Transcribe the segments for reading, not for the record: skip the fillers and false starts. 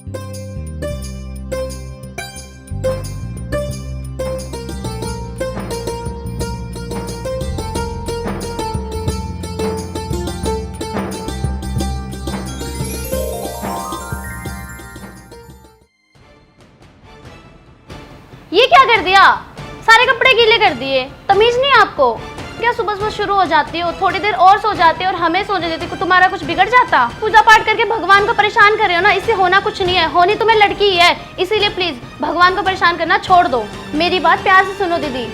ये क्या कर दिया? सारे कपड़े गीले कर दिए। तमीज नहीं आपको? क्या सुबह सुबह शुरू हो जाती हो, थोड़ी देर और सो जाते हो और हमें सोने देती हो, तुम्हारा कुछ बिगड़ जाता? पूजा पाठ करके भगवान को परेशान कर रहे हो ना, इससे होना कुछ नहीं है। होनी तुम्हें लड़की ही है, इसीलिए प्लीज भगवान को परेशान करना छोड़ दो। मेरी बात प्यार से सुनो दीदी,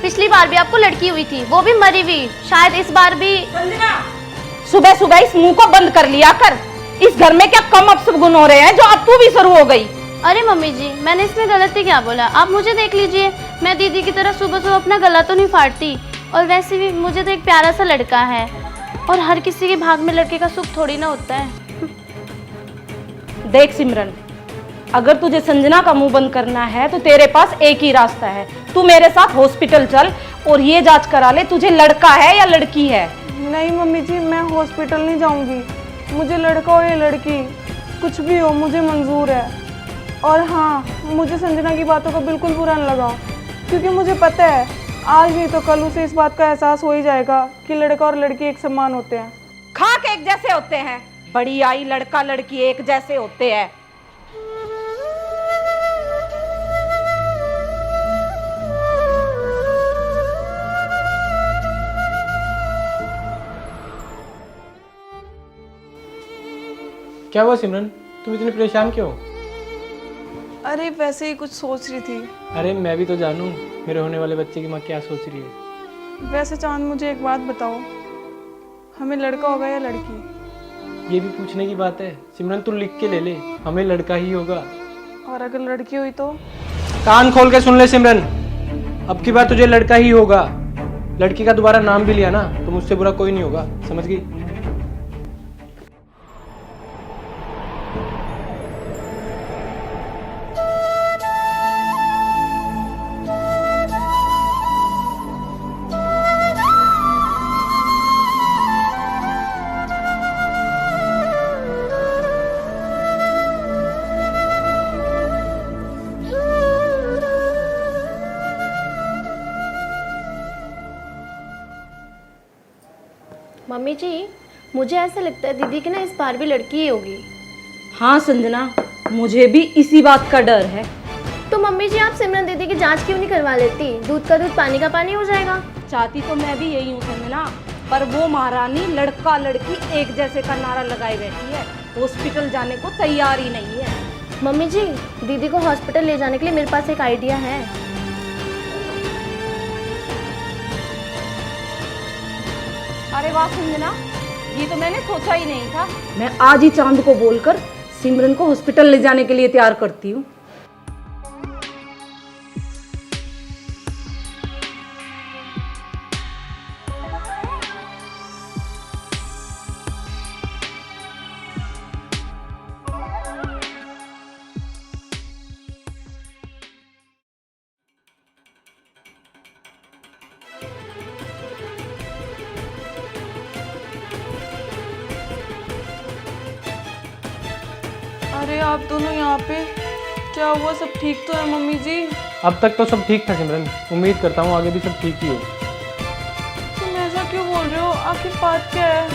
पिछली बार भी आपको लड़की हुई थी, वो भी मरी हुई, शायद इस बार भी। सुबह सुबह इस मुंह को बंद कर लिया कर। इस घर में क्या कम अपशगुन हो रहे हैं जो अब तू भी शुरू हो गई? अरे मम्मी जी, मैंने इसमें गलती क्या बोला? आप मुझे देख लीजिए, मैं दीदी की तरह सुबह सुबह अपना गला तो नहीं फाड़ती। और वैसे भी मुझे तो एक प्यारा सा लड़का है, और हर किसी के भाग में लड़के का सुख थोड़ी ना होता है। देख सिमरन, अगर तुझे संजना का मुंह बंद करना है तो तेरे पास एक ही रास्ता है। तू मेरे साथ हॉस्पिटल चल और ये जांच करा ले तुझे लड़का है या लड़की है। नहीं मम्मी जी, मैं हॉस्पिटल नहीं जाऊंगी। मुझे लड़का हो या लड़की, कुछ भी हो मुझे मंजूर है। और हाँ, मुझे संजना की बातों का बिल्कुल बुरा न लगाओ, क्योंकि मुझे पता है आज नहीं तो कल उसे इस बात का एहसास हो ही जाएगा कि लड़का और लड़की एक समान होते हैं। खाक एक जैसे होते हैं, बड़ी आई लड़का लड़की एक जैसे होते हैं। क्या हुआ सिमरन, तुम इतनी परेशान क्यों? अरे वैसे ही कुछ सोच रही थी। अरे मैं भी तो जानूं मेरे होने वाले बच्चे की माँ क्या सोच रही है। वैसे चांद, मुझे एक बात बताओ, हमें लड़का होगा या लड़की? ये भी पूछने की बात है सिमरन, तू लिख के ले ले, हमें लड़का ही होगा। और अगर लड़की हुई तो? कान खोल के सुन ले सिमरन, अब की बार तुझे लड़का ही होगा। लड़की का दोबारा नाम भी लिया ना तो मुझसे बुरा कोई नहीं होगा, समझ गई? मम्मी जी, मुझे ऐसा लगता है दीदी की ना इस बार भी लड़की ही होगी। हाँ संजना, मुझे भी इसी बात का डर है। तो मम्मी जी, आप सिमरन दीदी की जांच क्यों नहीं करवा लेती? दूध का दूध पानी का पानी हो जाएगा। चाहती तो मैं भी यही हूँ संजना, पर वो महारानी लड़का लड़की एक जैसे का नारा लगाए बैठी है, हॉस्पिटल जाने को तैयार ही नहीं है। मम्मी जी, दीदी को हॉस्पिटल ले जाने के लिए मेरे पास एक आइडिया है। अरे वाह संजना, ये तो मैंने सोचा ही नहीं था। मैं आज ही चांद को बोलकर सिमरन को हॉस्पिटल ले जाने के लिए तैयार करती हूँ। अरे आप दोनों यहाँ पे, क्या हुआ? सब ठीक तो है मम्मी जी? अब तक तो सब ठीक था सिमरन, उम्मीद करता हूँ आगे भी सब ठीक ही हो। तुम ऐसा क्यों बोल रहे हो? आखिर बात क्या है?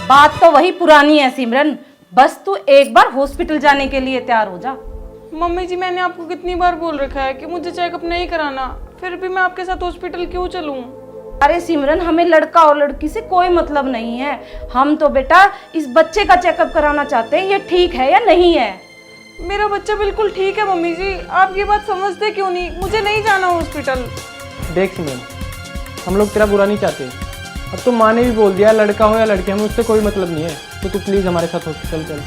बात तो वही पुरानी है सिमरन, बस तू एक बार हॉस्पिटल जाने के लिए तैयार हो जा। मम्मी जी, मैंने आपको कितनी बार बोल रखा है कि मुझे चेकअप नहीं कराना, फिर भी मैं आपके साथ हॉस्पिटल क्यों चलूं? अरे सिमरन, हमें लड़का और लड़की से कोई मतलब नहीं है। हम तो बेटा इस बच्चे का चेकअप कराना चाहते हैं, ये ठीक है या नहीं है। मेरा बच्चा बिल्कुल ठीक है मम्मी जी, आप ये बात समझते क्यों नहीं? मुझे नहीं जाना हॉस्पिटल। देख सिमरन, हम लोग तेरा बुरा नहीं चाहते, अब तो माँ ने भी बोल दिया लड़का हो या लड़की, हमें उससे कोई मतलब नहीं है, तो तू प्लीज़ हमारे साथ हॉस्पिटल चल।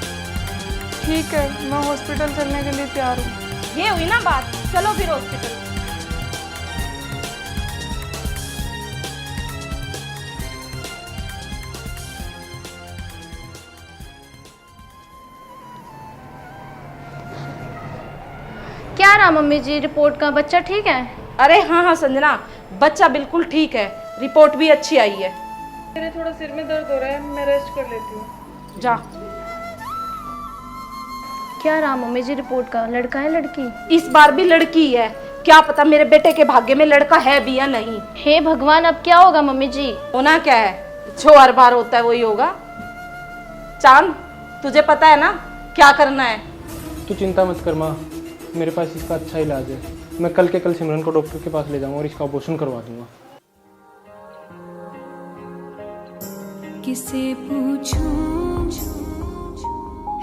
ठीक है, मैं हॉस्पिटल चलने के लिए तैयार हूँ। ये हुई ना बात, चलो फिर हॉस्पिटल। क्या रहा मम्मी जी रिपोर्ट का? बच्चा ठीक है? अरे हाँ हाँ संजना, बच्चा बिल्कुल ठीक है, रिपोर्ट भी अच्छी आई है। मेरे थोड़ा सिर में दर्द हो रहा है, मैं रेस्ट कर लेती हूँ। जा। क्या रहा मम्मी जी रिपोर्ट का, लड़का है लड़की? इस बार भी लड़की है। क्या पता मेरे बेटे के भाग्य में लड़का है भी या नहीं। हे भगवान, अब क्या होगा मम्मी जी? होना क्या है, जो हर बार होता है वही होगा। चांद, तुझे पता है ना क्या करना है? तू चिंता मत कर माँ, मेरे पास इसका अच्छा इलाज है। मैं कल के कल सिमरन को डॉक्टर के पास ले जाऊंगा और इसका ऑपरेशन करवा दूंगा। किसे पूछूं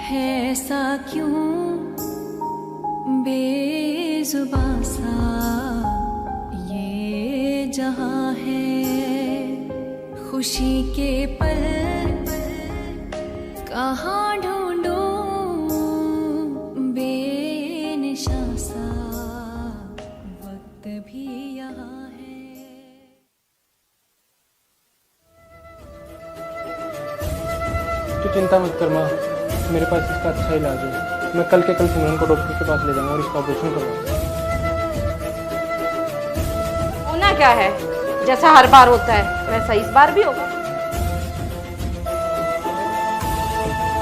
है ऐसा क्यों बेजुबां सा ये जहां है, खुशी के पल कहाँ ढूंढूं बेनिशां सा वक्त भी यहाँ है। तू चिंता मत कर माँ, मेरे पास इसका अच्छा इलाज है। मैं कल के कल सिमरन को डॉक्टर के पास ले जाऊंगा और इसका ऑपरेशन करवा। होना क्या है, जैसा हर बार होता है वैसा इस बार भी होगा।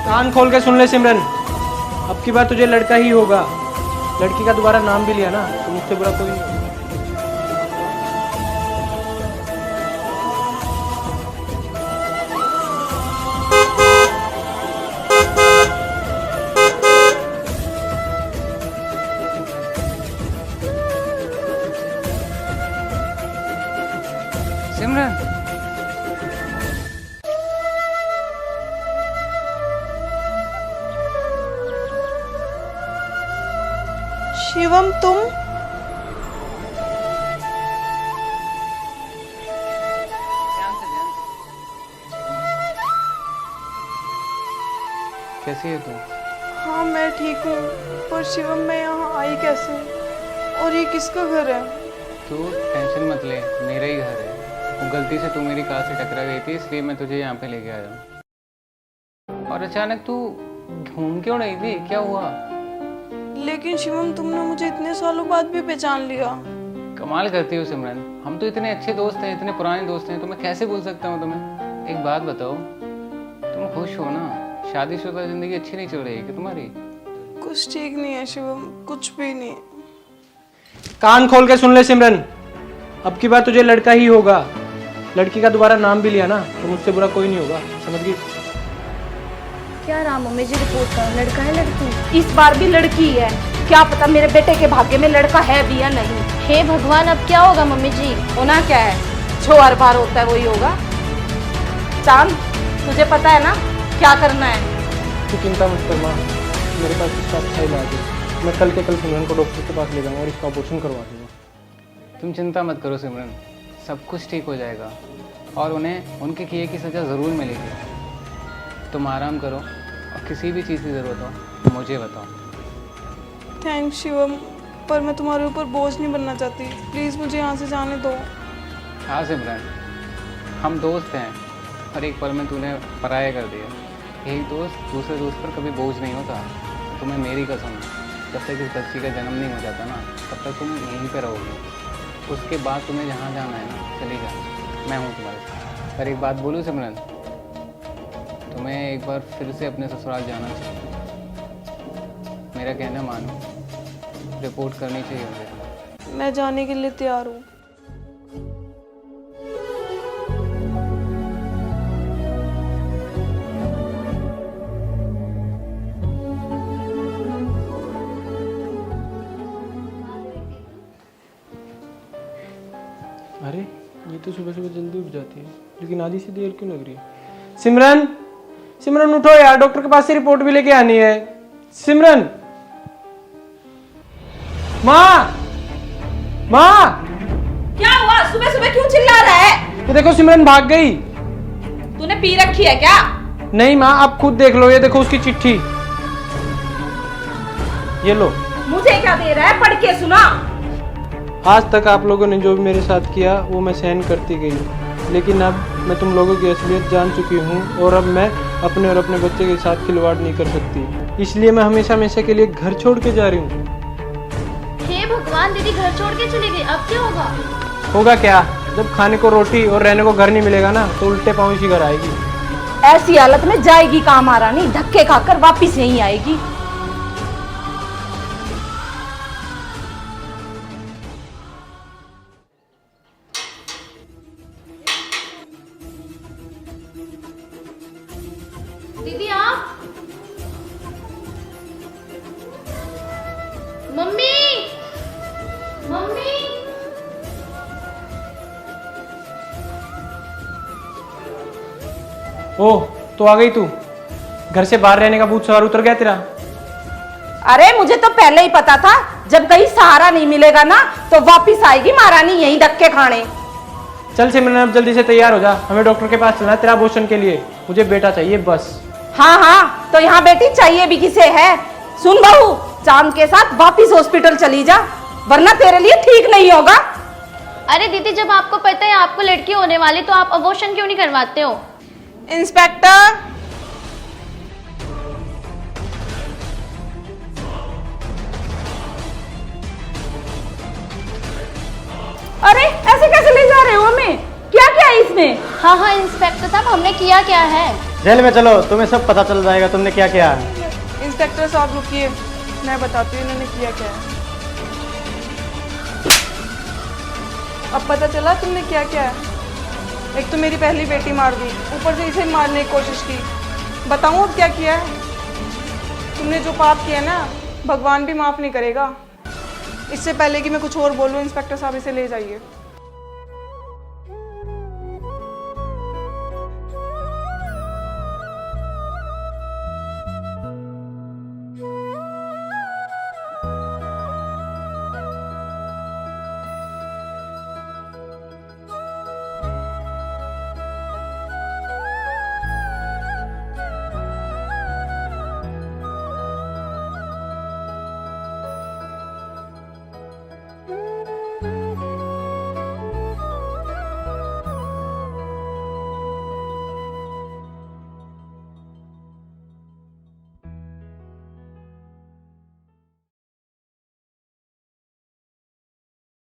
कान खोल के सुन ले सिमरन, अब की बार तुझे लड़का ही होगा। लड़की का दोबारा नाम भी लिया ना तो मुझसे बुरा कोई नहीं होगा। सिमरन, शिवम तुम? कैसी है तू? हाँ मैं ठीक हूँ, पर शिवम मैं यहाँ आई कैसे? और ये किसका घर है? तू टेंशन मत ले, मेरा ही घर है। वो गलती से तू मेरी कार से टकरा गई थी, इसलिए मैं तुझे यहाँ पे लेके आया हूँ। और अचानक तू घूम क्यों रही थी, क्या हुआ? लेकिन शिवम तुमने मुझे इतने सालों बाद भी पहचान लिया। कमाल करती हो सिमरन, हम तो इतने अच्छे दोस्त हैं, इतने पुराने दोस्त हैं, तो मैं कैसे भूल सकता हूँ तुम्हें? एक बात बताओ, तुम खुश हो ना? शादीशुदा जिंदगी अच्छी नहीं चल रही है कि तुम्हारी? कुछ ठीक नहीं है शिवम, कुछ भी नहीं। कान खोल के सुन ले सिमरन, अब की बार तुझे लड़का ही होगा। लड़की का दोबारा नाम भी लिया ना तो मुझसे बुरा कोई नहीं होगा, समझ गई? क्या रहा मम्मी जी रिपोर्ट का, लड़का है लड़की? इस बार भी लड़की है। क्या पता मेरे बेटे के भाग्य में लड़का है भी या नहीं। हे भगवान, अब क्या होगा मम्मी जी? होना क्या है, जो हर बार होता है वही होगा। चांद, तुझे पता है ना क्या करना है? तू चिंता मत कर माँ, मेरे पास इसका अच्छा इलाज है। मैं कल के कल सिमरन को डॉक्टर के पास ले जाऊंगा और इसका ऑपरेशन करवा दूंगा। तुम चिंता मत करो सिमरन, सब कुछ ठीक हो जाएगा और उन्हें उनके किए की सज़ा ज़रूर मिलेगी। तुम आराम करो और किसी भी चीज़ की ज़रूरत हो मुझे बताओ। थैंक्स शिवम, पर मैं तुम्हारे ऊपर बोझ नहीं बनना चाहती। प्लीज़ मुझे यहाँ से जाने दो। हाँ सिमरन, हम दोस्त हैं और एक पल में तूने पराया कर दिया। यही दोस्त दूसरे दोस्त पर कभी बोझ नहीं होता। तो तुम्हें मेरी कसम, जब तक इस बच्ची का जन्म नहीं हो जाता ना तब तक तुम यहीं पर रहोगी। उसके बाद तुम्हें जहाँ जाना है ना चली जा, मैं हूँ तुम्हारे साथ। पर एक बात बोलूँ सिमरन, तुम्हें एक बार फिर से अपने ससुराल जाना चाहिए। मेरा कहना मानो, रिपोर्ट करनी चाहिए मुझे। मैं जाने के लिए तैयार हूँ। अरे ये तो सुबह सुबह जल्दी उठ जाती है, लेकिन आधी से देर क्यों लग रही है? सिमरन, सिमरन उठो यार, डॉक्टर के पास से रिपोर्ट भी लेके आनी है। सिमरन, माँ, माँ, क्या हुआ? सुबह सुबह क्यों चिल्ला रहा है? ये देखो सिमरन भाग गई। तूने पी रखी है क्या? नहीं माँ, आप खुद देख लो, ये देखो उसकी चिट्ठी, ये लो। मुझे क्या दे रहा है, पढ़ के सुना। आज तक आप लोगों ने जो भी मेरे साथ किया वो मैं सहन करती गई, लेकिन अब मैं तुम लोगों की असलियत जान चुकी हूँ और अब मैं अपने और अपने बच्चे के साथ खिलवाड़ नहीं कर सकती। इसलिए मैं हमेशा हमेशा के लिए घर छोड़ के जा रही हूँ। हे भगवान, दीदी घर छोड़ के चली गई, अब क्या होगा? होगा क्या, जब खाने को रोटी और रहने को घर नहीं मिलेगा ना तो उल्टे पाँव इसी घर आएगी। ऐसी हालत में जाएगी कहाँ महारानी, धक्के खाकर वापिस नहीं आएगी। ओह, तो आ गई तू। घर से बाहर रहने का भूत सवार उतर गया तेरा। अरे मुझे तो पहले ही पता था, जब कहीं सहारा नहीं मिलेगा ना तो वापिस आएगी महारानी यहीं धक्के खाने। चल सिमरन, अब जल्दी से तैयार हो जा, हमें डॉक्टर के पास चलना है तेरा अबॉर्शन के लिए। मुझे बेटा चाहिए बस। हाँ हाँ, तो यहाँ बेटी चाहिए भी किसे है। सुन बहू, चांद के साथ वापिस हॉस्पिटल चली जा, वरना तेरे लिए ठीक नहीं होगा। अरे दीदी, जब आपको पता है आपको लड़की होने वाली तो आप अबॉर्शन क्यों नहीं करवाते हो? इंस्पेक्टर, अरे ऐसे कैसे ले जा रहे हो हमें? क्या क्या है इसमें? हाँ हाँ इंस्पेक्टर साहब, हमने किया क्या है? जेल में चलो, तुम्हें सब पता चल जाएगा तुमने क्या किया है। इंस्पेक्टर साहब रुकिए, मैं बताती हूँ इन्होंने किया क्या है। अब पता चला तुमने क्या क्या है। एक तो मेरी पहली बेटी मार दी, ऊपर से इसे मारने की कोशिश की। बताऊँ अब क्या किया है? तुमने जो पाप किया ना, भगवान भी माफ़ नहीं करेगा। इससे पहले कि मैं कुछ और बोलूँ, इंस्पेक्टर साहब इसे ले जाइए।